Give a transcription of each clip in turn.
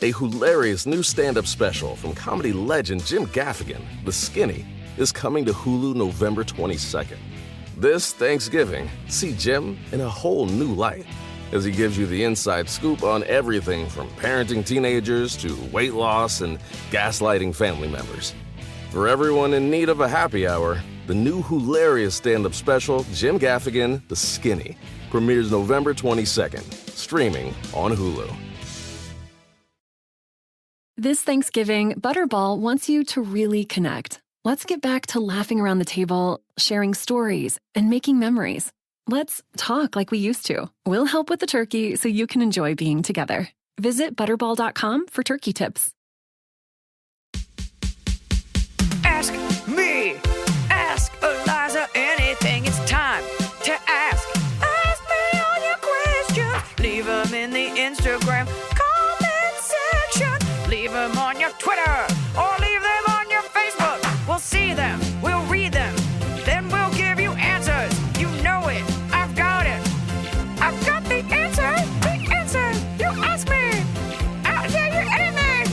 A hilarious new stand-up special from comedy legend Jim Gaffigan, The Skinny, is coming to Hulu November 22nd. This Thanksgiving, see Jim in a whole new light as he gives you the inside scoop on everything from parenting teenagers to weight loss and gaslighting family members. For everyone in need of a happy hour, the new hilarious stand-up special, Jim Gaffigan, The Skinny, premieres November 22nd, streaming on Hulu. This Thanksgiving, Butterball wants you to really connect. Let's get back to laughing around the table, sharing stories, and making memories. Let's talk like we used to. We'll help with the turkey so you can enjoy being together. Visit Butterball.com for turkey tips. Ask me, ask Eliza anything. It's time to ask. Ask me all your questions. Leave them in the Instagram comment section. Leave them on your Twitter or leave them on your Facebook. We'll see them, we'll read them, then we'll give you answers. You know it, I've got it. I've got the answer, you ask me. I'll tell you anything.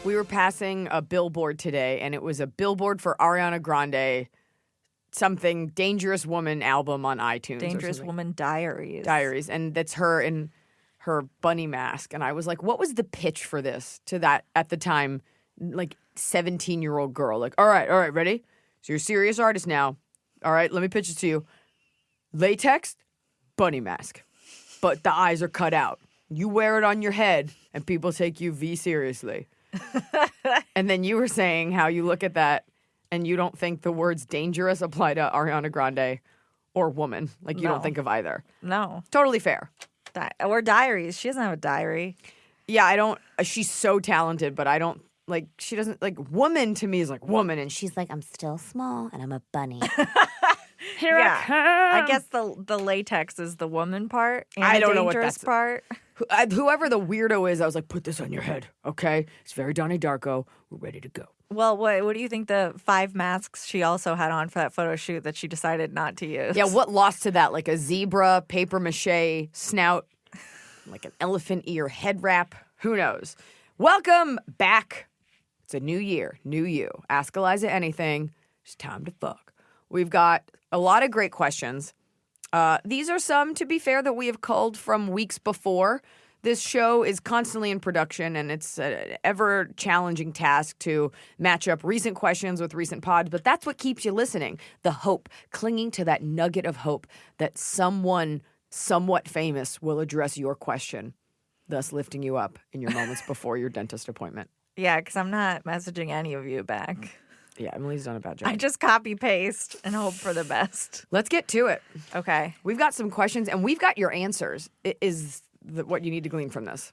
We were passing a billboard today, and it was a billboard for Ariana Grande, something Dangerous Woman album on iTunes. Dangerous Woman Diaries. Diaries. And that's her in her bunny mask. And I was like, what was the pitch for this to that, at the time, like 17-year-old girl? Like, all right, ready? So you're a serious artist now. All right, let me pitch it to you. Latex, bunny mask. But the eyes are cut out. You wear it on your head, and people take you V seriously. And then you were saying how you look at that and you don't think the words dangerous apply to Ariana Grande or woman. Like, you don't think of either. No. Totally fair. Or diaries. She doesn't have a diary. Yeah, I don't. She's so talented, but I don't, like, she doesn't, like, woman to me is like woman. And she's like, I'm still small and I'm a bunny. Here I come. I guess the latex is the woman part and I don't know what that's part. Whoever the weirdo is, I was like, put this on your head, okay? It's very Donnie Darko. We're ready to go. Well, what do you think the 5 masks she also had on for that photo shoot that she decided not to use? Yeah, what lost to that? Like a zebra, paper mache, snout, like an elephant ear head wrap? Who knows? Welcome back. It's a new year, new you. Ask Eliza anything. It's time to fuck. We've got a lot of great questions. These are some, to be fair, that we have culled from weeks before. This show is constantly in production, and it's an ever-challenging task to match up recent questions with recent pods, but that's what keeps you listening. The hope, clinging to that nugget of hope that someone somewhat famous will address your question, thus lifting you up in your moments before your dentist appointment. Yeah, because I'm not messaging any of you back. Yeah, Emily's done a bad job. I just copy-paste and hope for the best. Let's get to it. Okay. We've got some questions, and we've got your answers. What you need to glean from this.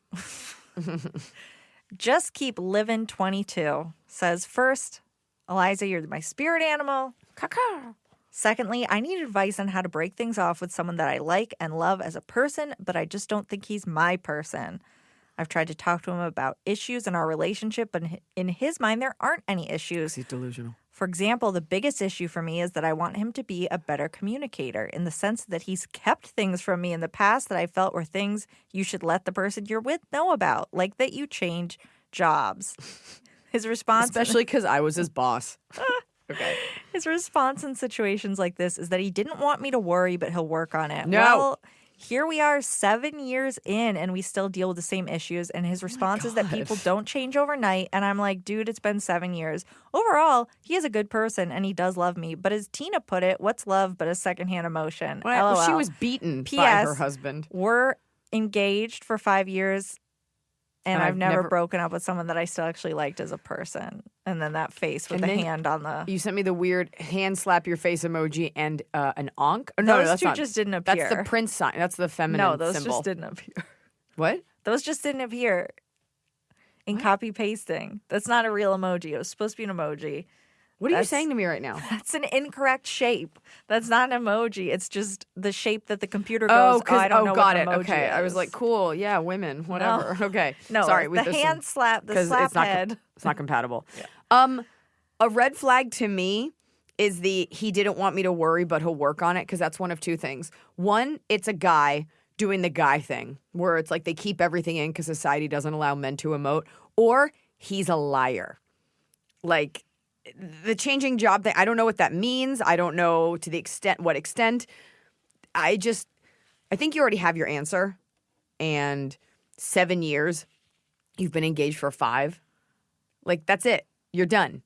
Just keep living 22 says, first, Eliza, you're my spirit animal. Caca. Secondly, I need advice on how to break things off with someone that I like and love as a person, but I just don't think he's my person. I've tried to talk to him about issues in our relationship, but in his mind, there aren't any issues. He's delusional. For example, the biggest issue for me is that I want him to be a better communicator in the sense that he's kept things from me in the past that I felt were things you should let the person you're with know about, like that you change jobs. His response... Especially because I was his boss. Okay. His response in situations like this is that he didn't want me to worry, but he'll work on it. No. Well, here we are 7 years in, and we still deal with the same issues. And his response is that people don't change overnight. And I'm like, dude, it's been 7 years. Overall, he is a good person, and he does love me. But as Tina put it, what's love but a secondhand emotion? Well, LOL. she was beaten P.S. by her husband. We're engaged for 5 years, and I've never broken up with someone that I still actually liked as a person. And then that face with the hand on the... You sent me the weird hand slap your face emoji and an onk? No, those two just didn't appear. That's the Prince sign. That's the feminine symbol. No, those just didn't appear. What? Those just didn't appear in copy pasting. That's not a real emoji. It was supposed to be an emoji. What are you saying to me right now? That's an incorrect shape. That's not an emoji. It's just the shape that the computer goes, I don't know got what it. emoji Okay. is. I was like, cool. Yeah, women, whatever. No. Okay. No, sorry. the hand slap, the slap head. It's not compatible. Yeah. A red flag to me is he didn't want me to worry, but he'll work on it, because that's one of two things. One, it's a guy doing the guy thing where it's like they keep everything in because society doesn't allow men to emote, or he's a liar. Like the changing job thing, I don't know what that means. I don't know to the extent, what extent. I think you already have your answer. And 7 years, you've been engaged for 5. Like, that's it. You're done.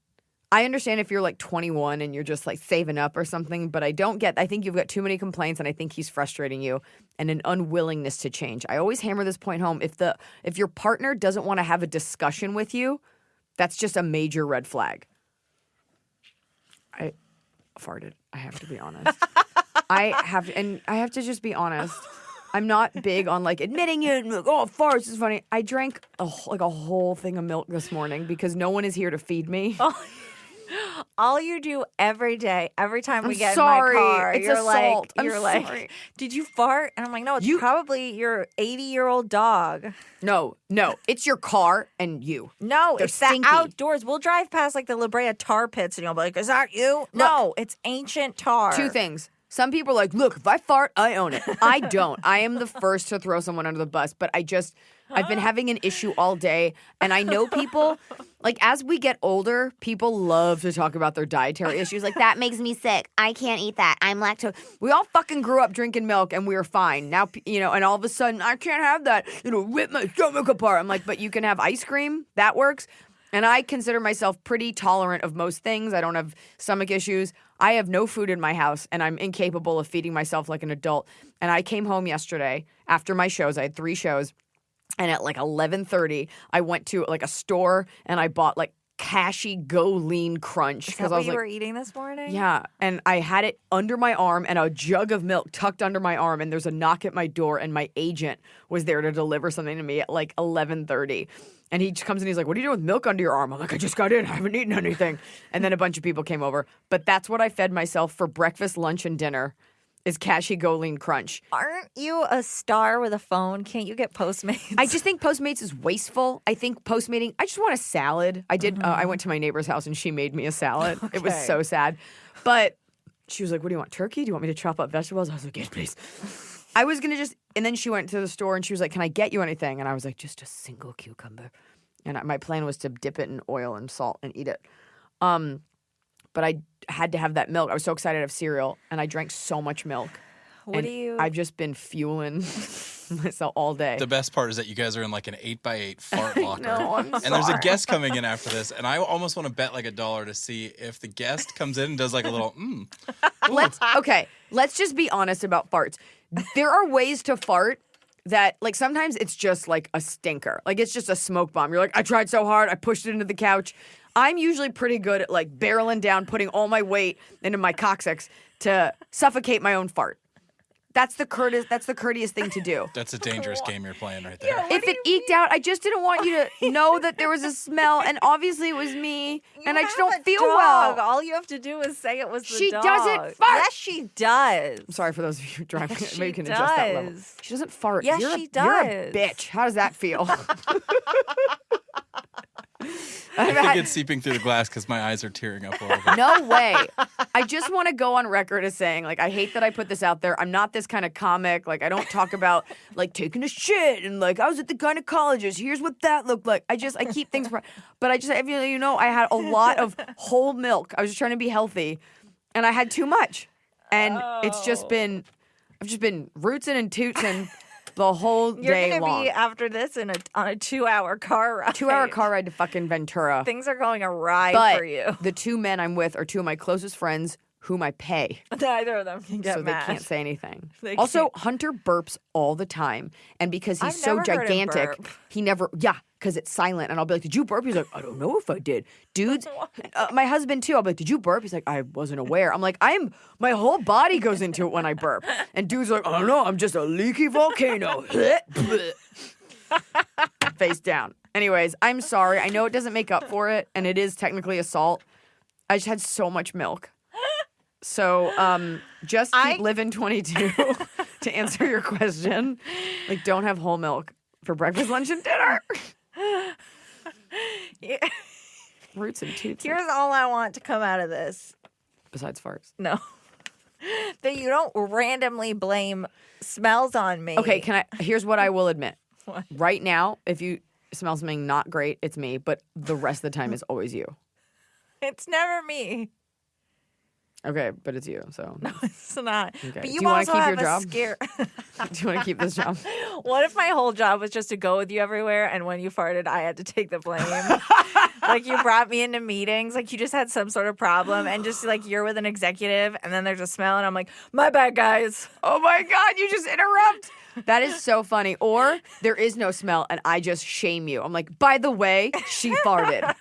I understand if you're like 21 and you're just like saving up or something, but I think you've got too many complaints, and I think he's frustrating you and an unwillingness to change. I always hammer this point home. If your partner doesn't want to have a discussion with you, that's just a major red flag. I farted. I have to be honest. I have to just be honest. I'm not big on like admitting it. And, oh, farts is funny. I drank a whole thing of milk this morning because no one is here to feed me. All you do every day, every time we get sorry. in my car, It's you're assault. like, Sorry. did you fart? And I'm like, no, it's probably your 80-year-old dog. No, it's your car and you. No, They're it's stinky. the outdoors. We'll drive past like the La Brea tar pits and you'll be like, is that you? No, it's ancient tar. 2 things. Some people are like, look, if I fart, I own it. I don't. I am the first to throw someone under the bus, but I've been having an issue all day, and I know people, like, as we get older, people love to talk about their dietary issues. Like, that makes me sick. I can't eat that. I'm lactose. We all fucking grew up drinking milk, and we were fine. Now, and all of a sudden, I can't have that. Rip my stomach apart. I'm like, but you can have ice cream. That works. And I consider myself pretty tolerant of most things. I don't have stomach issues. I have no food in my house, and I'm incapable of feeding myself like an adult. And I came home yesterday after my shows. I had 3 shows. And at like 11:30, I went to like a store and I bought like Cashy Go Lean Crunch. Is that what you were eating this morning? Yeah. And I had it under my arm and a jug of milk tucked under my arm. And there's a knock at my door, and my agent was there to deliver something to me at like 11:30. And he comes in, he's like, what are you doing with milk under your arm? I'm like, I just got in. I haven't eaten anything. And then a bunch of people came over. But that's what I fed myself for breakfast, lunch, and dinner is Cashy Go Lean Crunch. Aren't you a star with a phone? Can't you get Postmates? I just think Postmates is wasteful. I think Postmating, I just want a salad. I did. I went to my neighbor's house and she made me a salad. Okay. It was so sad. But she was like, what do you want, turkey? Do you want me to chop up vegetables? I was like, yes, please. I was going to and then she went to the store and she was like, can I get you anything? And I was like, just a single cucumber. And my plan was to dip it in oil and salt and eat it. But I had to have that milk. I was so excited to have cereal, and I drank so much milk. I've just been fueling myself all day. The best part is that you guys are in like an 8x8 fart locker. No, I'm sorry. And there's a guest coming in after this, and I almost want to bet like $1 to see if the guest comes in and does like a little Let's just be honest about farts. There are ways to fart that, like, sometimes it's just like a stinker. Like, it's just a smoke bomb. You're like, I tried so hard. I pushed it into the couch. I'm usually pretty good at, like, barreling down, putting all my weight into my coccyx to suffocate my own fart. That's the courteous thing to do. That's a dangerous game you're playing right there. Yeah, If it eked out, I just didn't want you to know that there was a smell, and obviously it was me, and I just don't feel well. All you have to do is say it was the She dog. doesn't fart. Yes, she does. I'm sorry for those of you driving. Yes, Maybe you she can adjust that level. does. She doesn't fart. Yes, You're she You're a does. bitch. How does that feel? I think it's seeping through the glass because my eyes are tearing up a little bit. No way. I just want to go on record as saying, like, I hate that I put this out there. I'm not this kind of comic. Like, I don't talk about, like, taking a shit and, like, I was at the gynecologist. Here's what that looked like. I keep things, but I had a lot of whole milk. I was just trying to be healthy, and I had too much. And I've just been rootsing and tootsing the whole day You're long. gonna be after this on a 2-hour car ride. 2-hour car ride to fucking Ventura. Things are going awry But for you. the 2 men I'm with are 2 of my closest friends whom I pay. Neither of them can get So mad. they can't say anything. They Also, can't. Hunter burps all the time. And because he's I've so never heard him gigantic, burp. he never, because it's silent. And I'll be like, did you burp? He's like, I don't know if I did. Dudes, my husband too, I'll be like, did you burp? He's like, I wasn't aware. I'm like, my whole body goes into it when I burp. And dude's like, I don't know, I'm just a leaky volcano. Face down. Anyways, I'm sorry. I know it doesn't make up for it, and it is technically assault. I just had so much milk. So just keep living 22 to answer your question. Like, don't have whole milk for breakfast, lunch, and dinner. Yeah. Roots and toots. Here's all I want to come out of this. Besides farts. No. that you don't randomly blame smells on me. Okay, here's what I will admit. What? Right now, if you smell something not great, it's me, but the rest of the time is always you. It's never me. Okay, but it's you, so. No, it's not. Okay. But Do you you wanna also keep have your a job? scare. Do you want to keep this job? What if my whole job was just to go with you everywhere, and when you farted, I had to take the blame? Like you brought me into meetings, like you just had some sort of problem, and just like you're with an executive, and then there's a smell, and I'm like, my bad, guys. Oh my God, you just interrupt. That is so funny. Or there is no smell and I just shame you. I'm like, by the way, she farted.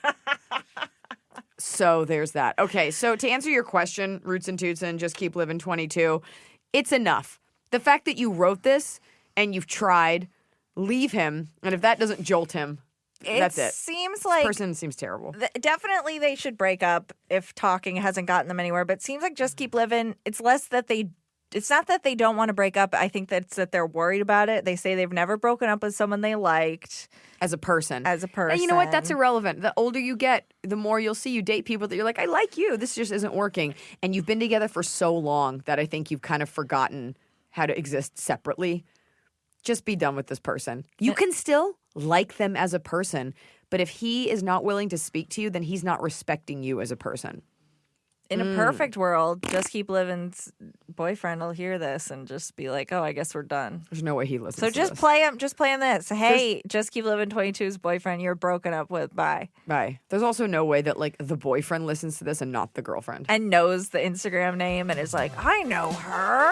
So there's that. Okay, so to answer your question, Roots and Toots and Just Keep Living 22, it's enough. The fact that you wrote this and you've tried, leave him. And if that doesn't jolt him, that's it. Seems This like person seems terrible. Definitely they should break up if talking hasn't gotten them anywhere. But it seems like Just Keep Living. It's less that it's not that they don't want to break up. I think that's that they're worried about it. They say they've never broken up with someone they liked. As a person. As a person. And you know what? That's irrelevant. The older you get, the more you'll see you date people that you're like, I like you. This just isn't working. And you've been together for so long that I think you've kind of forgotten how to exist separately. Just be done with this person. You can still like them as a person, but if he is not willing to speak to you, then he's not respecting you as a person. In a perfect world, Just Keep Living's boyfriend will hear this and just be like, "Oh, I guess we're done." There's no way he listens So to just this. play him. Just play him this. Hey, Just Keep Living 22's boyfriend, you're broken up with. Bye. Bye. There's also no way that like the boyfriend listens to this and not the girlfriend. And knows the Instagram name and is like, I know her.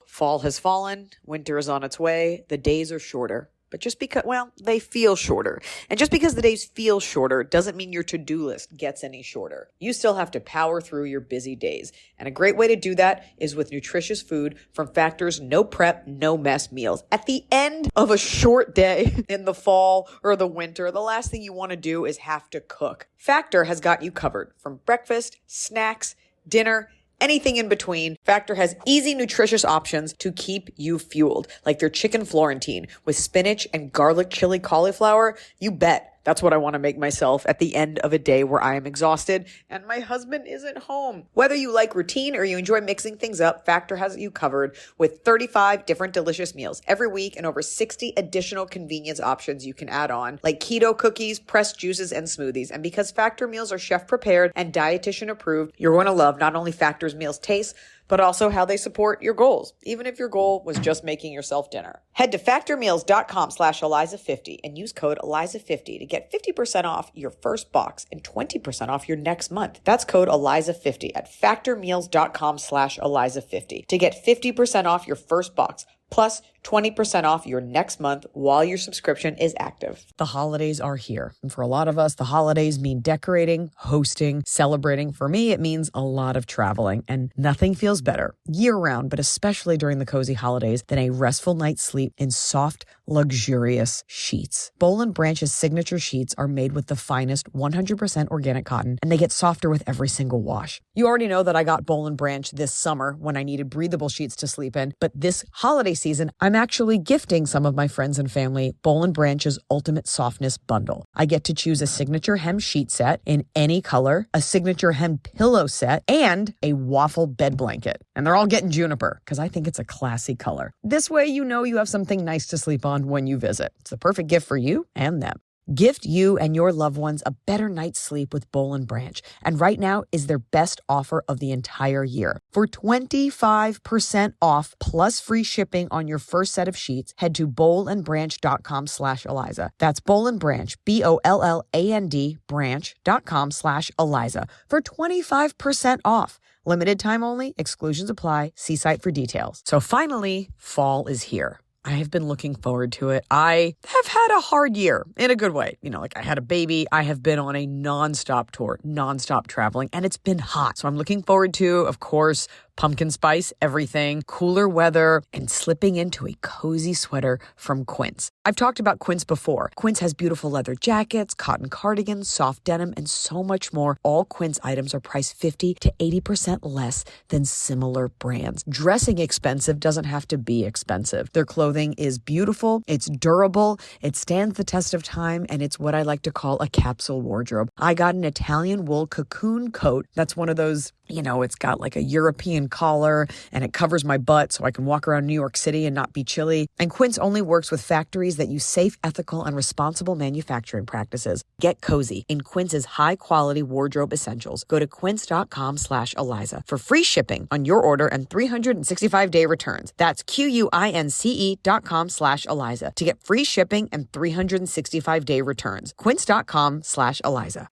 Fall has fallen, winter is on its way, the days are shorter. But just because, well, they feel shorter. And just because the days feel shorter doesn't mean your to-do list gets any shorter. You still have to power through your busy days. And a great way to do that is with nutritious food from Factor's no prep, no mess meals. At the end of a short day in the fall or the winter, the last thing you want to do is have to cook. Factor has got you covered from breakfast, snacks, dinner, anything in between. Factor has easy, nutritious options to keep you fueled, like their chicken Florentine with spinach and garlic chili cauliflower. You bet. That's what I want to make myself at the end of a day where I am exhausted and my husband isn't home. Whether you like routine or you enjoy mixing things up, Factor has you covered with 35 different delicious meals every week and over 60 additional convenience options you can add on, like keto cookies, pressed juices, and smoothies. And because Factor meals are chef prepared and dietitian approved, you're going to love not only Factor's meals taste, but also how they support your goals, even if your goal was just making yourself dinner. Head to factormeals.com/Eliza50 and use code Eliza50 to get 50% off your first box and 20% off your next month. That's code Eliza50 at factormeals.com/Eliza50 to get 50% off your first box plus 20% off your next month while your subscription is active. The holidays are here. And for a lot of us, the holidays mean decorating, hosting, celebrating. For me, it means a lot of traveling, and nothing feels better year-round, but especially during the cozy holidays, than a restful night's sleep in soft, luxurious sheets. Boll & Branch's signature sheets are made with the finest 100% organic cotton, and they get softer with every single wash. You already know that I got Boll & Branch this summer when I needed breathable sheets to sleep in, but this holiday season, I'm actually gifting some of my friends and family Boll & Branch's Ultimate Softness Bundle. I get to choose a signature hem sheet set in any color, a signature hem pillow set, and a waffle bed blanket. And they're all getting juniper because I think it's a classy color. This way you know you have something nice to sleep on when you visit. It's the perfect gift for you and them. Gift you and your loved ones a better night's sleep with Boll & Branch. And right now is their best offer of the entire year. For 25% off plus free shipping on your first set of sheets, head to bollandbranch.com/Eliza. That's Boll & Branch, BOLLAND branch.com/Eliza for 25% off. Limited time only, exclusions apply. See site for details. So finally, fall is here. I have been looking forward to it. I have had a hard year in a good way. You know, like I had a baby. I have been on a nonstop tour, nonstop traveling, and it's been hot. So I'm looking forward to, of course, pumpkin spice, everything, cooler weather, and slipping into a cozy sweater from Quince. I've talked about Quince before. Quince has beautiful leather jackets, cotton cardigans, soft denim, and so much more. All Quince items are priced 50 to 80% less than similar brands. Dressing expensive doesn't have to be expensive. Their clothing is beautiful, it's durable, it stands the test of time, and it's what I like to call a capsule wardrobe. I got an Italian wool cocoon coat that's one of those, it's got like a European collar and it covers my butt so I can walk around New York City and not be chilly. And Quince only works with factories that use safe, ethical, and responsible manufacturing practices. Get cozy in Quince's high-quality wardrobe essentials. Go to quince.com/Eliza for free shipping on your order and 365-day returns. That's QUINCE.com/Eliza to get free shipping and 365-day returns. Quince.com/Eliza.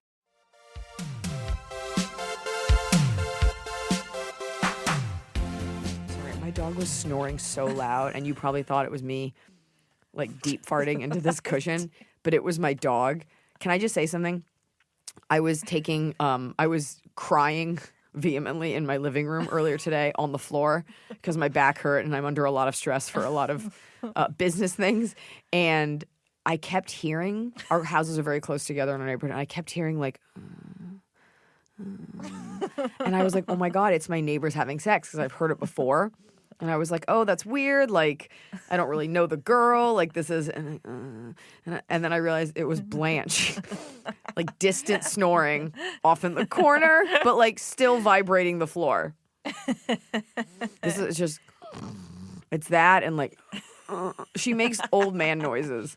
My dog was snoring so loud, and you probably thought it was me, like deep farting into this cushion, but it was my dog. Can I just say something? I was crying vehemently in my living room earlier today on the floor because my back hurt and I'm under a lot of stress for a lot of business things. And I kept hearing, our houses are very close together in our neighborhood, and I kept hearing like, and I was like, oh my God, it's my neighbors having sex because I've heard it before. And I was like, oh, that's weird. Like, I don't really know the girl. Like, this is, and then I realized it was Blanche, like distant snoring off in the corner, but like still vibrating the floor. This is just, it's that, and like, she makes old man noises.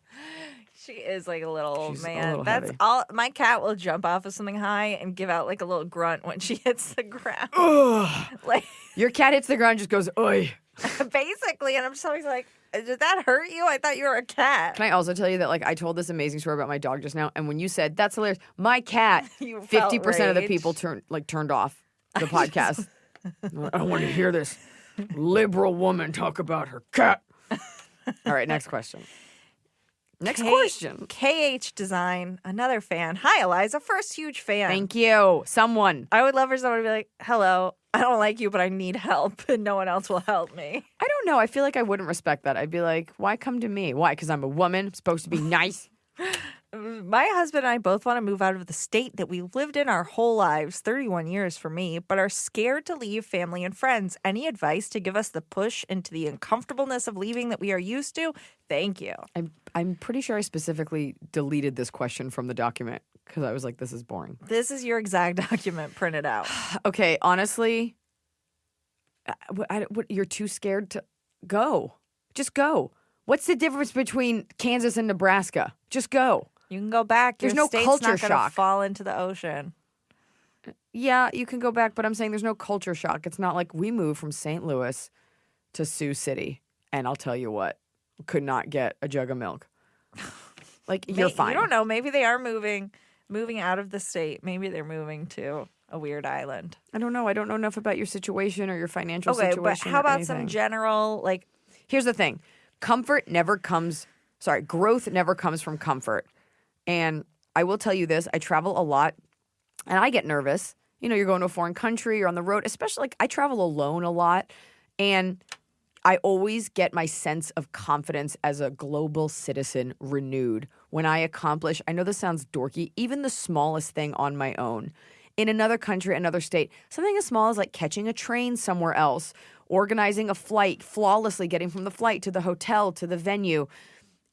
She is like a little old She's a man. little That's heavy. all. My cat will jump off of something high and give out like a little grunt when she hits the ground. Like Your cat hits the ground and just goes, oi. basically, and I'm just always like, did that hurt you? I thought you were a cat. Can I also tell you that, like, I told this amazing story about my dog just now, and when you said, that's hilarious, my cat, You felt 50% of the rage. people turned off the podcast. I don't want to hear this liberal woman talk about her cat. All right, next question. Next question. KH Design, another fan. Hi, Eliza. First huge fan. Thank you. Someone. I would love for someone to be like, hello, I don't like you, but I need help, and no one else will help me. I don't know. I feel like I wouldn't respect that. I'd be like, why come to me? Why? Because I'm a woman, supposed to be nice. My husband and I both want to move out of the state that we've lived in our whole lives, 31 years for me, but are scared to leave family and friends. Any advice to give us the push into the uncomfortableness of leaving that we are used to? Thank you. I'm pretty sure I specifically deleted this question from the document because I was like, this is boring. This is your exact document printed out. Okay, honestly, you're too scared to go. Just go. What's the difference between Kansas and Nebraska? Just go. You can go back. There's Your no state's culture not gonna shock. fall into the ocean. Yeah, you can go back, but I'm saying there's no culture shock. It's not like we moved from St. Louis to Sioux City, and I'll tell you what, could not get a jug of milk. Like, you're fine. You don't know. Maybe they are moving out of the state. Maybe they're moving to a weird island. I don't know. I don't know enough about your situation or your financial Okay, situation. but how or about some anything. general, like, Here's the thing. Growth never comes from comfort. And I will tell you this, I travel a lot and I get nervous. You know, you're going to a foreign country, you're on the road, especially like I travel alone a lot. And I always get my sense of confidence as a global citizen renewed when I accomplish, I know this sounds dorky, even the smallest thing on my own. In another country, another state, something as small as like catching a train somewhere else, organizing a flight, flawlessly getting from the flight to the hotel to the venue.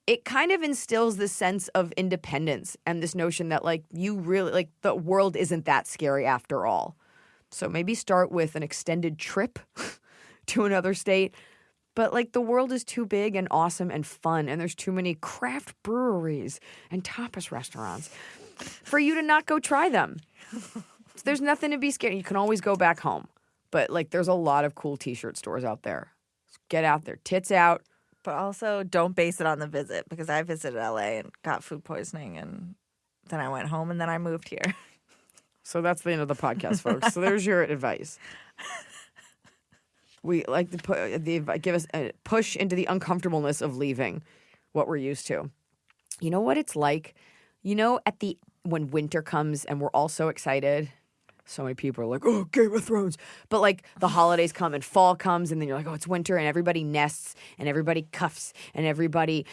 It kind of instills this sense of independence and this notion that like you really, like the world isn't that scary after all. So maybe start with an extended trip to another state. But like the world is too big and awesome and fun, and there's too many craft breweries and tapas restaurants for you to not go try them. So there's nothing to be scared. You can always go back home. But like there's a lot of cool t-shirt stores out there. Get out there, tits out. but also don't base it on the visit, because I visited LA and got food poisoning, and then I went home and then I moved here. So that's the end of the podcast, folks. So there's your advice. We like to give us a push into the uncomfortableness of leaving what we're used to. You know what it's like? You know, when winter comes and we're all so excited So many people are like, oh, Game of Thrones. But like the holidays come and fall comes and then you're like, oh, it's winter and everybody nests and everybody cuffs and everybody,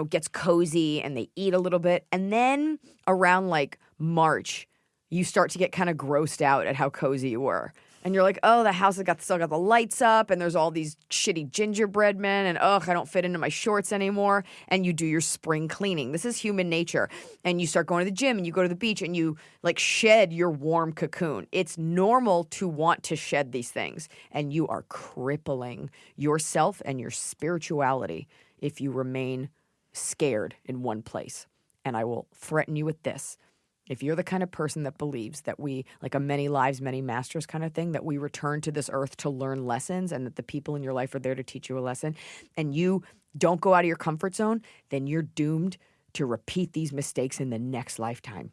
gets cozy and they eat a little bit. And then around like March, you start to get kind of grossed out at how cozy you were. And you're like, oh, the house has still got the lights up and there's all these shitty gingerbread men and ugh, I don't fit into my shorts anymore. And you do your spring cleaning. This is human nature. And you start going to the gym and you go to the beach and you like shed your warm cocoon. It's normal to want to shed these things. And you are crippling yourself and your spirituality if you remain scared in one place. And I will threaten you with this. If you're the kind of person that believes that we, like a many lives, many masters kind of thing, that we return to this earth to learn lessons and that the people in your life are there to teach you a lesson, and you don't go out of your comfort zone, then you're doomed to repeat these mistakes in the next lifetime.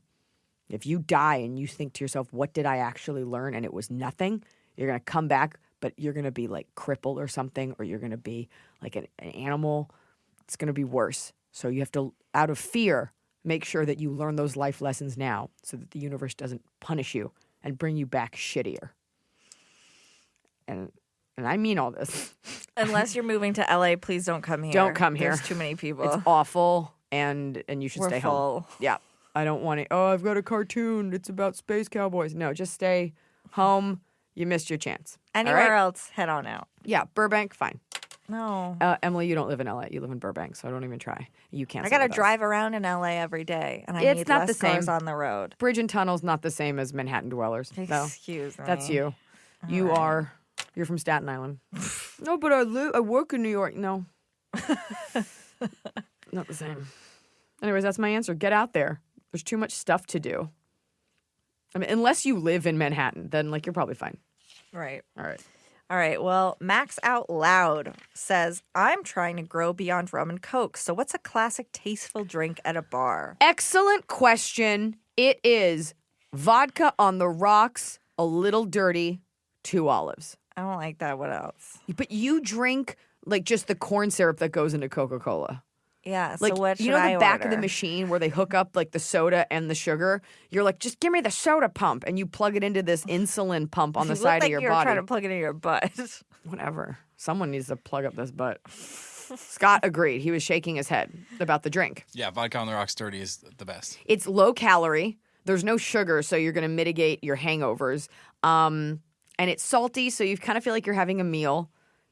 If you die and you think to yourself, what did I actually learn? And it was nothing, you're going to come back, but you're going to be like crippled or something, or you're going to be like an animal. It's going to be worse. So you have to, out of fear, make sure that you learn those life lessons now so that the universe doesn't punish you and bring you back shittier. And I mean all this. Unless you're moving to LA, please don't come here. Don't come here. There's too many people. It's awful, and you should We're stay full. home. Yeah. I don't want to, I've got a cartoon. It's about space cowboys. No, just stay home. You missed your chance. Anywhere else, head on out. Yeah, Burbank, fine. No. Emily, you don't live in LA. You live in Burbank, so don't even try. You can't. I got to drive around in LA every day, and I It's need not less the same. cars on the road. Bridge and tunnel's not the same as Manhattan dwellers. No, Excuse me. that's you. You're from Staten Island. No, but I work in New York. No. Not the same. Anyways, that's my answer. Get out there. There's too much stuff to do. I mean, unless you live in Manhattan, then like you're probably fine. Right. All right. All right. Well, Max Out Loud says, I'm trying to grow beyond rum and Coke. So what's a classic tasteful drink at a bar? Excellent question. It is vodka on the rocks, a little dirty, 2 olives. I don't like that. What else? But you drink like just the corn syrup that goes into Coca-Cola. Yeah. So Like, what should you know I the back of order? the machine where they hook up like the soda and the sugar? You're like, just give me the soda pump. And you plug it into this insulin pump on the You side look like of your you're body. trying to plug it in your butt. Whatever. Someone needs to plug up this butt. Scott agreed. He was shaking his head about the drink. Yeah, vodka on the rocks dirty is the best. It's low calorie. There's no sugar, so you're going to mitigate your hangovers. And it's salty, so you kind of feel like you're having a meal.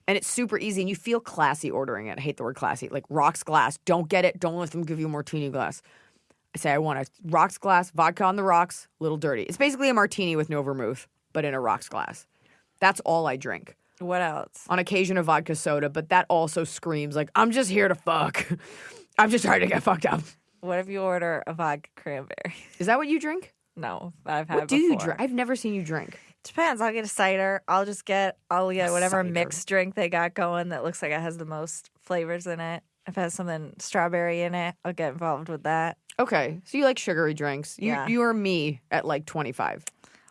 And it's super easy, and you feel classy ordering it. I hate the word classy. Like rocks glass. Don't get it. Don't let them give you a martini glass. I say I want a rocks glass, vodka on the rocks, little dirty. It's basically a martini with no vermouth, but in a rocks glass. That's all I drink. What else? On occasion, a vodka soda, but that also screams like, I'm just here to fuck. I'm just trying to get fucked up. What if you order a vodka cranberry? Is that what you drink? No, but I've had What do you before. drink? I've never seen you drink. Depends. I'll get a cider. I'll get whatever Cider. mixed drink they got going that looks like it has the most flavors in it. If it has something strawberry in it, I'll get involved with that. Okay, so you like sugary drinks. Yeah. You are me at like 25.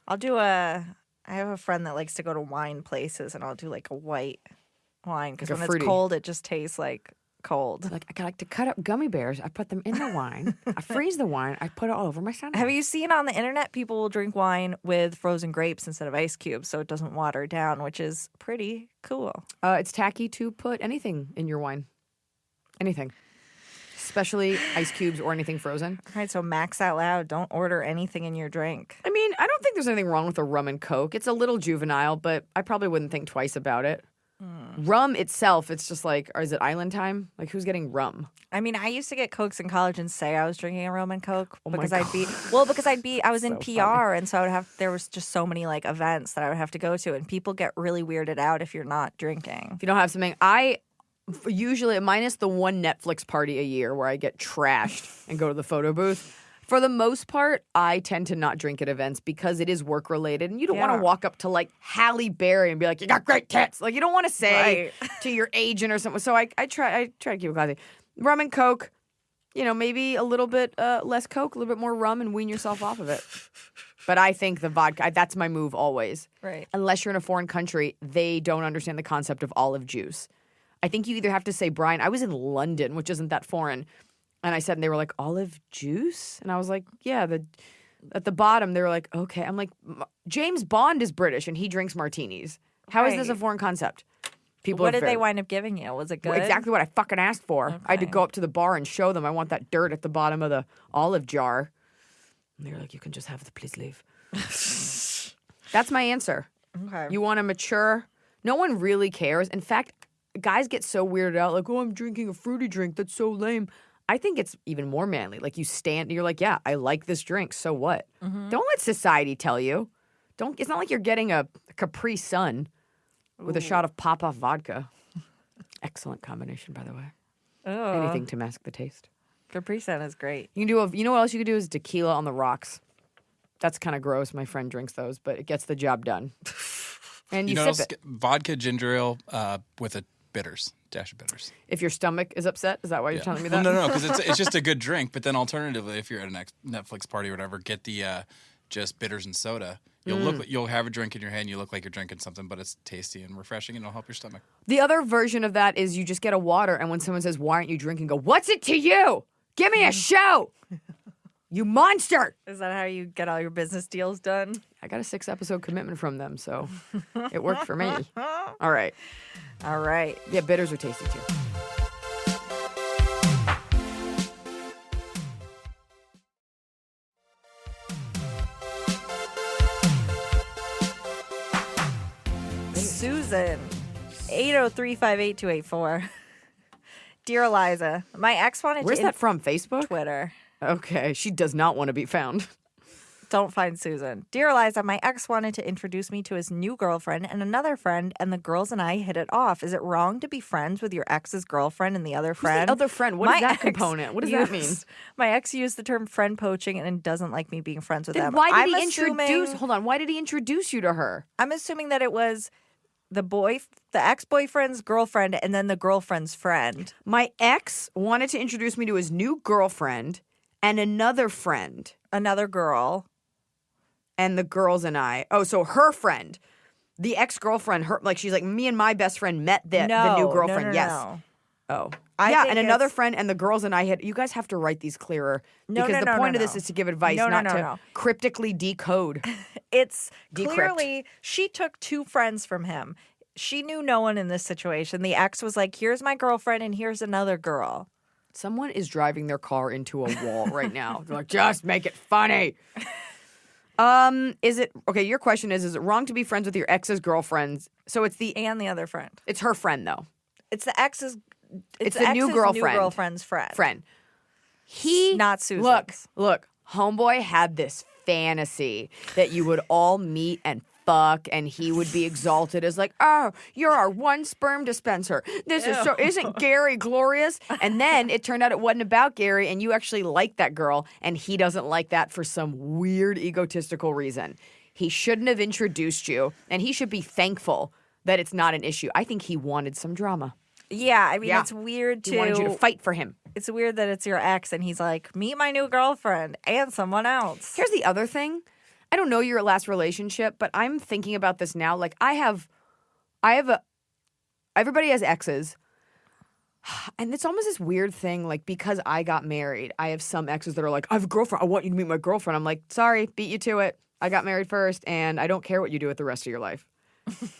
I have a friend that likes to go to wine places, and I'll do like a white wine because Like a when fruity. it's cold, it just tastes like cold. Like I like to cut up gummy bears. I put them in the wine. I freeze the wine. I put it all over my sandwich. Have you seen on the internet people will drink wine with frozen grapes instead of ice cubes so it doesn't water down, which is pretty cool. It's tacky to put anything in your wine. Anything. Especially ice cubes or anything frozen. All right, so Max Out Loud, don't order anything in your drink. I mean, I don't think there's anything wrong with a rum and Coke. It's a little juvenile, but I probably wouldn't think twice about it. Rum itself, it's just like, or is it island time? Like, who's getting rum? I mean, I used to get Cokes in college and say I was drinking a rum and Coke Oh my because God. I was in So PR, and so there was just so many like events that I would have to go to, and people get really weirded out if you're not drinking. If you don't have something, usually, minus the one Netflix party a year where I get trashed and go to the photo booth. For the most part, I tend to not drink at events because it is work related, and you don't want Yeah. to walk up to like Halle Berry and be like, "You got great tits." Like you don't want to say Right. to your agent or something. So I try to keep it classy. Rum and Coke, maybe a little bit less Coke, a little bit more rum, and wean yourself off of it. But I think the vodka, that's my move always. Right. Unless you're in a foreign country, they don't understand the concept of olive juice. I think you either have to say, Brian, I was in London, which isn't that foreign. And I said, and they were like, olive juice? And I was like, yeah, at the bottom, they were like, okay. I'm like, James Bond is British and he drinks martinis. How is this a Right. foreign concept? People What are did they very- wind up giving you? Was it good? Well, exactly what I fucking asked for. I had to Okay. go up to the bar and show them I want that dirt at the bottom of the olive jar. And they're like, you can just have the please leave. That's my answer. Okay. You want to mature? No one really cares. In fact, guys get so weirded out, like, oh, I'm drinking a fruity drink. That's so lame. I think it's even more manly. Like, you stand, you're like, yeah, I like this drink. So what? Don't let society tell you. Don't. It's not like you're getting a Capri Sun with a shot of Pop-Off vodka. Excellent combination, by the way. Oh, Anything to mask the taste. Capri Sun is great. You can do you know what else you could do is tequila on the rocks. That's kind of gross. My friend drinks those, but it gets the job done. And you, know, sip it. vodka ginger ale with a bitters, dash of bitters. If your stomach is upset, is that why you're telling me Well, that? no, because it's just a good drink. But then alternatively, if you're at a Netflix party or whatever, get the just bitters and soda. You'll have a drink in your hand. You look like you're drinking something, but it's tasty and refreshing, and it'll help your stomach. The other version of that is you just get a water, and when someone says, "Why aren't you drinking?" Go, "What's it to you? Give me a show, you monster!" Is that how you get all your business deals done? I got a 6-episode commitment from them, so it worked for me. All right, All right. yeah, bitters are tasty too. Susan, 803-58284. Dear Eliza, my ex wanted Where's to that from? Facebook? Twitter. Okay, she does not want to be found. Don't find Susan. Dear Eliza, my ex wanted to introduce me to his new girlfriend and another friend, and the girls and I hit it off. Is it wrong to be friends with your ex's girlfriend and the other friend? Other friend. What is My that ex component? What does that mean? My ex used the term friend poaching and doesn't like me being friends with Then them. why did I'm he assuming- introduce? Hold on. Why did he introduce you to her? I'm assuming that it was the ex-boyfriend's girlfriend and then the girlfriend's friend. My ex wanted to introduce me to his new girlfriend and another friend, Another girl. and the girls and I. Oh, so her friend, the ex-girlfriend, her she's like, me and my best friend met the new girlfriend. No, yes. no. Oh. I yeah, think and another it's- friend and the girls and I had. You guys have to write these clearer No, because no, the no, point no, of this no. is to give advice, No, no, not no, to no. cryptically decode. It's Decrypt. clearly she took two friends from him. She knew no one in this situation. The ex was like, here's my girlfriend and here's another girl. Someone is driving their car into a wall right now. They're like, just make it funny. Is it okay? Your question is it wrong to be friends with your ex's girlfriends? So it's And the other friend. it's her friend though. It's the ex's It's the the new ex's girlfriend. New girlfriend's friend. Friend. He Not Susan's. Look, homeboy had this fantasy that you would all meet and fuck, and he would be exalted as like, oh, you're our one sperm dispenser. This is so, isn't Gary glorious? And then it turned out it wasn't about Gary, and you actually liked that girl, and he doesn't like that for some weird egotistical reason. He shouldn't have introduced you, and he should be thankful that it's not an issue. I think he wanted some drama. Yeah, I mean, Yeah. it's weird He wanted you to fight for him. It's weird that it's your ex and he's like, meet my new girlfriend and someone else. Here's the other thing. I don't know your last relationship, but I'm thinking about this now. Like everybody has exes. And it's almost this weird thing, like because I got married, I have some exes that are like, I have a girlfriend. I want you to meet my girlfriend. I'm like, sorry, beat you to it. I got married first and I don't care what you do with the rest of your life.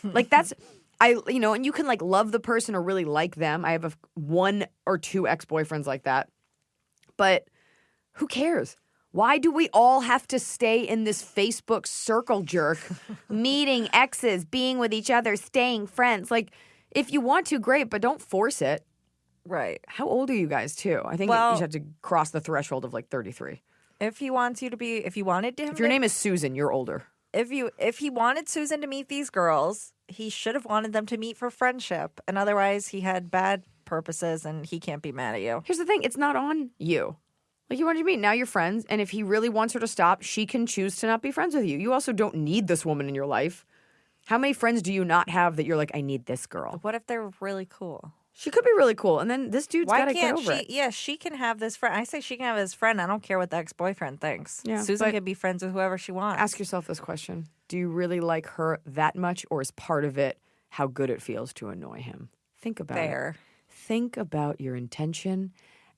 Like that's, and you can like love the person or really like them. I have one or two ex-boyfriends like that. But who cares? Why do we all have to stay in this Facebook circle jerk, meeting exes, being with each other, staying friends? Like, if you want to, great, but don't force it. Right. How old are you guys, too? I think you Well- just have to cross the threshold of like 33. If he wants you to be, if you wanted him If your to- name is Susan, you're older. if he wanted Susan to meet these girls, he should have wanted them to meet for friendship. And otherwise, he had bad purposes and he can't be mad at you. Here's the thing. It's not on you. Like, you wanted to meet. Now you're friends. And if he really wants her to stop, she can choose to not be friends with you. You also don't need this woman in your life. How many friends do you not have that you're like, I need this girl? What if they're really cool? She could be really cool. And then this dude's got Why to get can't over she? it. Yeah, she can have this friend. I say she can have his friend. I don't care what the ex-boyfriend thinks. Yeah, Susan but- can be friends with whoever she wants. Ask yourself this question. Do you really like her that much, or is part of it how good it feels to annoy him? Think about Fair. it. Think about your intention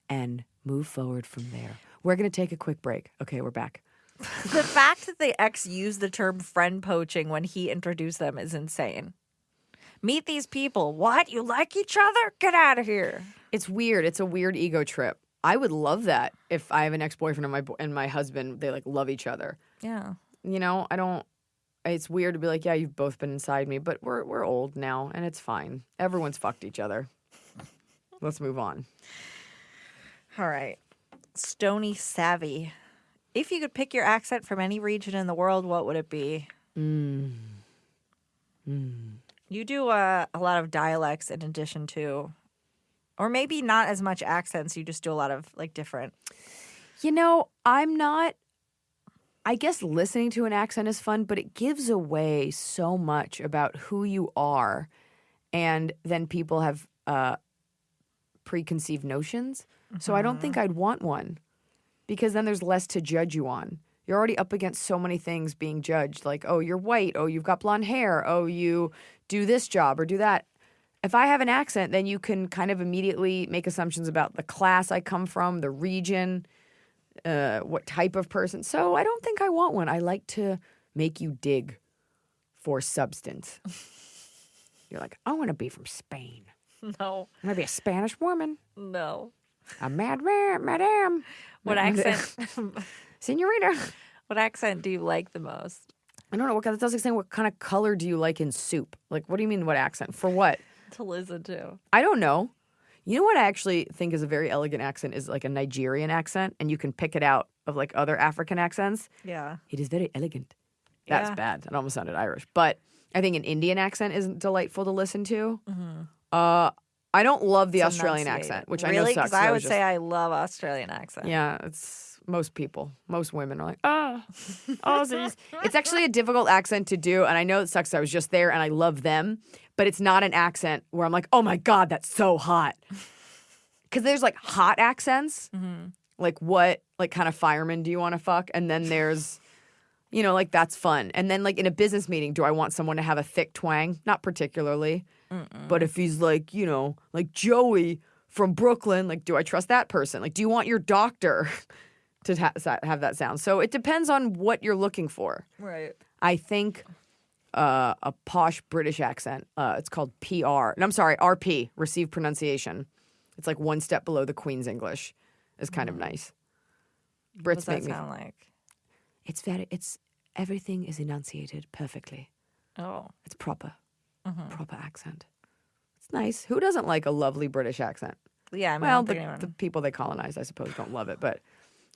and move forward from there. We're going to take a quick break. Okay, we're back. The fact that the ex used the term friend poaching when he introduced them is insane. Meet these people. What? You like each other? Get out of here. It's weird. It's a weird ego trip. I would love that if I have an ex-boyfriend and my husband, they like love each other. Yeah. You know, I don't. It's weird to be like, yeah, you've both been inside me, but we're old now and it's fine. Everyone's fucked each other. Let's move on. All right. Stony Savvy. If you could pick your accent from any region in the world, what would it be? You do a lot of dialects in addition to, or maybe not as much accents. You just do a lot of like different. You know, I'm not. I guess listening to an accent is fun, but it gives away so much about who you are, and then people have preconceived notions. So I don't think I'd want one, because then there's less to judge you on. You're already up against so many things being judged, like, oh, you're white, oh, you've got blonde hair, oh, you do this job or do that. If I have an accent, then you can kind of immediately make assumptions about the class I come from, the region, what type of person. So I don't think I want one. I like to make you dig for substance. You're like, I want to be from Spain. No. I want to be a Spanish woman. No. A madame. What accent? Senorita. What accent do you like the most? I don't know. What that doesn't say what kind of color do you like in soup? Like, what do you mean, what accent? For what? To listen to. I don't know. You know what I actually think is a very elegant accent is like a Nigerian accent, and you can pick it out of like other African accents. Yeah. It is very elegant. That's Yeah. bad. It almost sounded Irish. But I think an Indian accent is delightful to listen to. I don't love the Australian Enunciate. accent, which I Really? know sucks. 'Cause I so would say I love Australian accent. yeah, it's most people. Most women are like, Aussies. It's actually a difficult accent to do, and I know it sucks. I was just there, and I love them, but it's not an accent where I'm like, oh my God, that's so hot. Because there's like hot accents, like what, like kind of fireman do you want to fuck? And then there's, you know, like that's fun. And then like in a business meeting, do I want someone to have a thick twang? Not particularly. But if he's like, you know, like Joey from Brooklyn, like, do I trust that person? Like, do you want your doctor to have that sound? So it depends on what you're looking for. Right. I think a posh British accent, it's called PR. And I'm sorry, RP, received pronunciation. It's like one step below the Queen's English. Is kind of nice. Brits What does that make me. sound like? It's everything is enunciated perfectly. Oh. It's proper. Proper accent. It's nice. Who doesn't like a lovely British accent? Yeah, I mean, I Well, don't think anyone... the people they colonized, I suppose, don't love it. But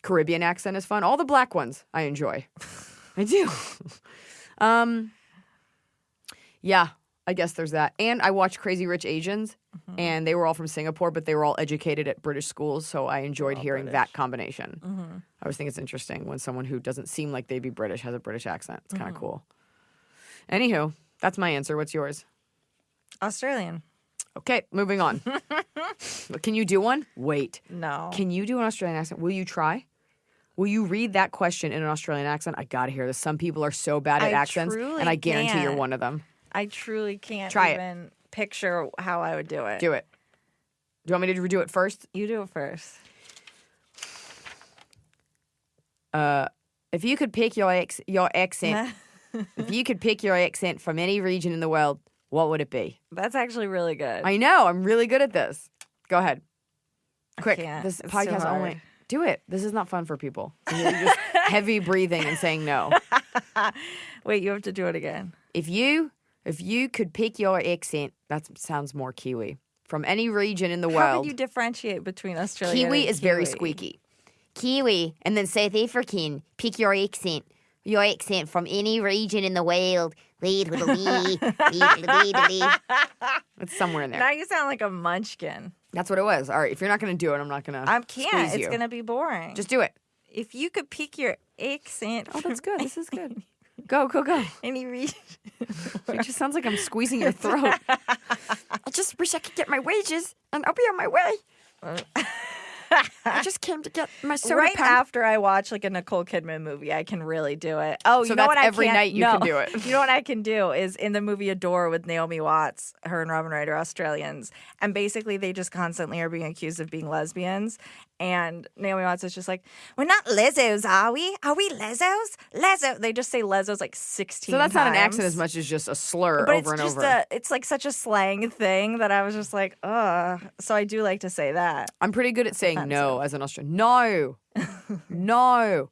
Caribbean accent is fun. All the black ones I enjoy. I do. Yeah, I guess there's that. And I watched Crazy Rich Asians, and they were all from Singapore, but they were all educated at British schools, so I enjoyed hearing that combination. I always think it's interesting when someone who doesn't seem like they'd be British has a British accent. It's kind of cool. Anywho, that's my answer. What's yours? Australian. Okay, moving on. Can you do one? Wait. No. Can you do an Australian accent? Will you try? Will you read that question in an Australian accent? I gotta hear this. Some people are so bad at I accents, truly and I guarantee you're can't. one of them. I truly can't Try it. even picture how I would do it. Do it. Do you want me to do it first? You do it first. If you could pick your accent, if you could pick your accent from any region in the world, what would it be? That's actually really good. I know. I'm really good at this. Go ahead. Quick. can't. This It's too podcast hard. only. Do it. This is not fun for people. You're just heavy breathing and saying no. Wait, you have to do it again. If you could pick your accent, that sounds more Kiwi. From any region in the How world. would you differentiate between Australian Kiwi and is very Kiwi? squeaky. Kiwi, and then South African, pick your accent. Your accent from any region in the world. It's somewhere in there. Now you sound like a munchkin. That's what it was. All right, if you're not going to do it, I'm not going to I can't. squeeze It's you. going to be boring. Just do it. If you could pick your accent Oh, from that's good. This is good. Go. any region. It just sounds like I'm squeezing your throat. I just wish I could get my wages, and I'll be on my way. I just came to get my soda Right pop. after I watch like a Nicole Kidman movie, I can really do it. Oh, So you know that's what? I every can't- night you no. can do it. You know what I can do is in the movie Adore with Naomi Watts, her and Robin Wright are Australians, and basically they just constantly are being accused of being lesbians, And Naomi Watts is just like, we're not Lizos, are we? Are we Lizos? Lezo. They just say Lizos like 16 So that's not an times. accent as much as just a slur But over and it's just over. it's like such a slang thing that I was just like, ugh. So I do like to say that. I'm pretty good at saying no as an Australian. No. No.